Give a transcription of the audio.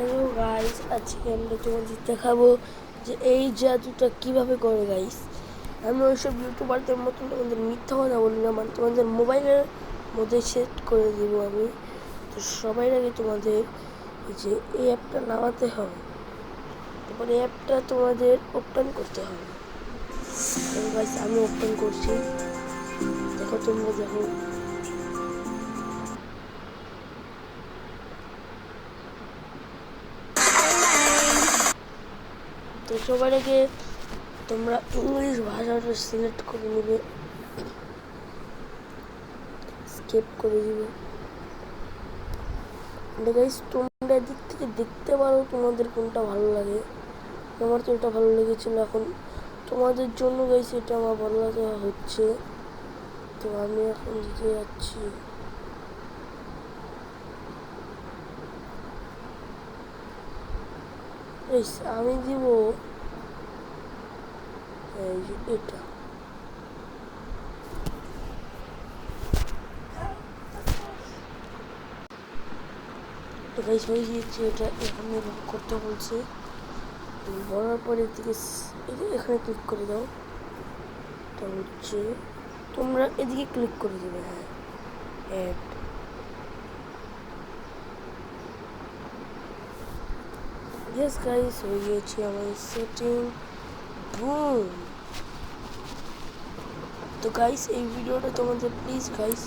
Hello guys, আজকে আমরা তোমাদের দেখাবো যে এই জাদুটা কিভাবে করে গাইস। আমি ওইসব ইউটিউবারদের মতন তোমাদের মিথ্যা কথা বলি না, মানে তোমাদের মোবাইলের মধ্যে সেট করে দিব আমি। তো সবাই আগে তোমাদের যে এই অ্যাপটা নামাতে হবে, তারপরে অ্যাপটা তোমাদের ওপেন করতে হবে। গাইস আমি ওপেন করছি, দেখো তোমরা দেখো। তো সবার আগে তোমরা ইংলিশ ভাষাটা সিলেক্ট করে নেবে, স্কিপ করে দিবে। গাইস তোমরা দিক থেকে দেখতে পারো তোমাদের কোনটা ভালো লাগে। আমার তো এটা ভালো লেগেছিল, এখন তোমাদের জন্য গাইস এটা আমার ভালো লাগা হচ্ছে। তো আমি এখন দিতে যাচ্ছি। আমি দিব এই যে এটা। গাইস হয়ে গিয়েছে এটা, এখানে করতে বলছে। বলার পরে এদিকে এখানে ক্লিক করে দাও। এটা হচ্ছে তোমরা এদিকে ক্লিক করে দেবে। হ্যাঁ, অ্যাড। ইয়েস গাইস হয়ে গিয়েছে আমার সেটিং। বুম। তো গাইস এই ভিডিওটা তোমাদের প্লিজ গাইস